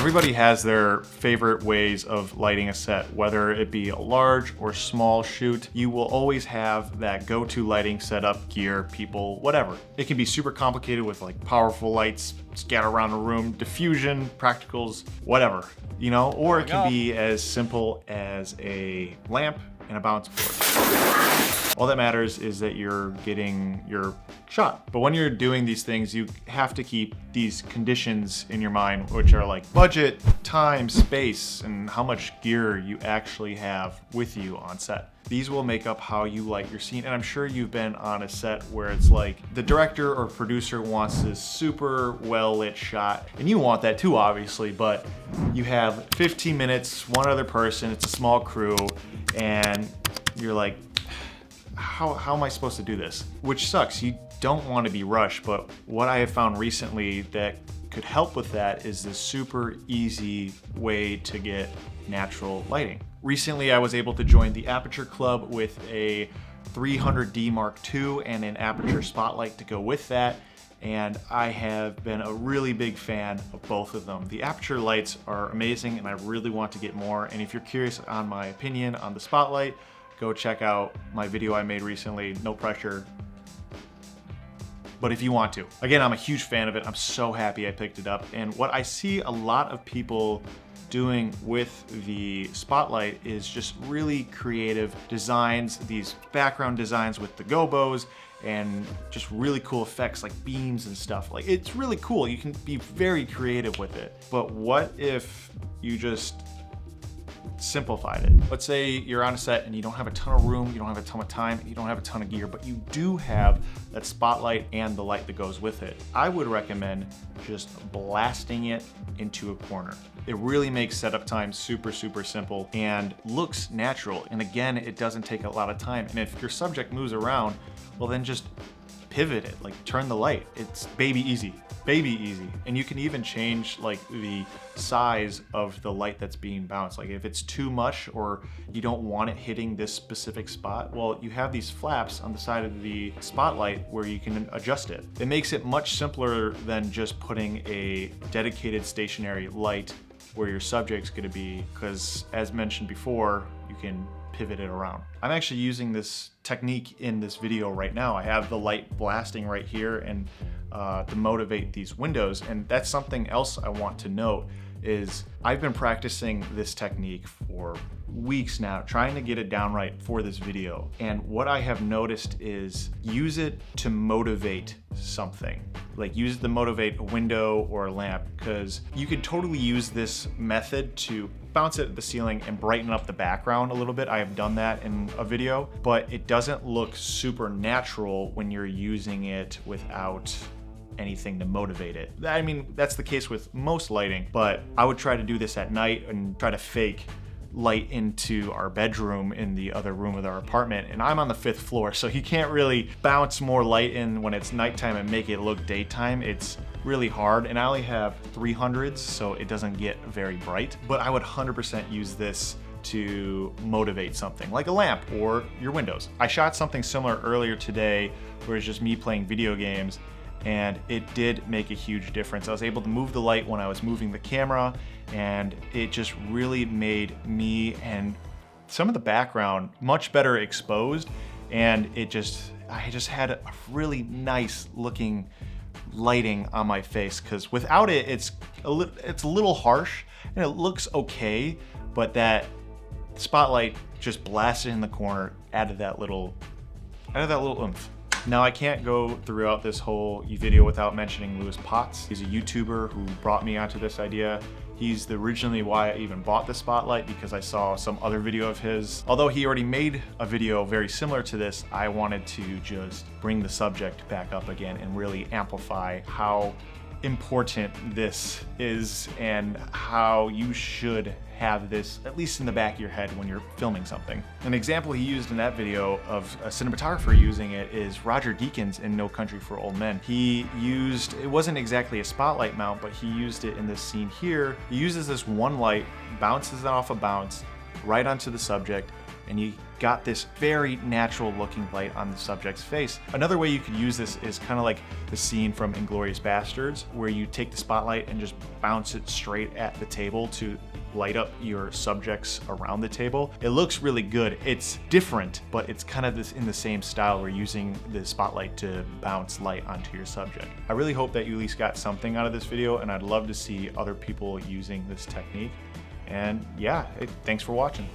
Everybody has their favorite ways of lighting a set, whether it be a large or small shoot. You will always have that go-to lighting setup, gear, people, whatever. It can be super complicated with like powerful lights scattered around the room, diffusion, practicals, whatever, you know, or it can be as simple as a lamp and a bounce board. All that matters is that you're getting your shot. But when you're doing these things, you have to keep these conditions in your mind, which are like budget, time, space, and how much gear you actually have with you on set. These will make up how you light your scene. And I'm sure you've been on a set where it's like the director or producer wants this super well lit shot. And you want that too, obviously, but you have 15 minutes, one other person, it's a small crew, and you're like, how am I supposed to do this? Which sucks. You don't want to be rushed, but what I have found recently that could help with that is this super easy way to get natural lighting. Recently, I was able to join the Aputure Club with a 300D Mark II and an Aputure spotlight to go with that. And I have been a really big fan of both of them. The Aputure lights are amazing and I really want to get more. And if you're curious on my opinion on the spotlight, go check out my video I made recently, no pressure, but if you want to. Again, I'm a huge fan of it. I'm so happy I picked it up. And what I see a lot of people doing with the spotlight is just really creative designs, these background designs with the gobos and just really cool effects like beams and stuff. Like, it's really cool. You can be very creative with it. But what if you just simplified it? Let's say you're on a set and you don't have a ton of room, you don't have a ton of time, you don't have a ton of gear, but you do have that spotlight and the light that goes with it. I would recommend just blasting it into a corner. It really makes setup time super, super simple and looks natural. And again, it doesn't take a lot of time. And if your subject moves around, well then just pivot it, like turn the light. It's baby easy. Baby easy. And you can even change like the size of the light that's being bounced. Like if it's too much or you don't want it hitting this specific spot, well, you have these flaps on the side of the spotlight where you can adjust it. It makes it much simpler than just putting a dedicated stationary light where your subject's gonna be, because as mentioned before, you can pivot it around. I'm actually using this technique in this video right now. I have the light blasting right here and to motivate these windows. And that's something else I want to note is I've been practicing this technique for weeks now, trying to get it down right for this video. And what I have noticed is use it to motivate something. Like use it to motivate a window or a lamp, because you could totally use this method to bounce it at the ceiling and brighten up the background a little bit. I have done that in a video, but it doesn't look super natural when you're using it without anything to motivate it. I mean, that's the case with most lighting, but I would try to do this at night and try to fake light into our bedroom in the other room of our apartment. And I'm on the 5th floor, so you can't really bounce more light in when it's nighttime and make it look daytime. It's really hard. And I only have 300s, so it doesn't get very bright, but I would 100% use this to motivate something like a lamp or your windows. I shot something similar earlier today where it's just me playing video games, and it did make a huge difference. I was able to move the light when I was moving the camera, and it just really made me and some of the background much better exposed, and I just had a really nice looking lighting on my face, because without it, it's a little harsh and it looks okay, but that spotlight just blasted in the corner, added that little oomph. Now, I can't go throughout this whole video without mentioning Lewis Potts. He's a YouTuber who brought me onto this idea. He's originally why I even bought the spotlight, because I saw some other video of his. Although he already made a video very similar to this, I wanted to just bring the subject back up again and really amplify how important this is and how you should have this at least in the back of your head when you're filming something. An example he used in that video of a cinematographer using it is Roger Deakins in No Country for Old Men. He used, it wasn't exactly a spotlight mount, but he used it in this scene here. He uses this one light, bounces it off a bounce right onto the subject, and you got this very natural looking light on the subject's face. Another way you could use this is kind of like the scene from Inglourious Basterds, where you take the spotlight and just bounce it straight at the table to light up your subjects around the table. It looks really good. It's different, but it's kind of in the same style. We're using the spotlight to bounce light onto your subject. I really hope that you at least got something out of this video, and I'd love to see other people using this technique. And yeah, thanks for watching.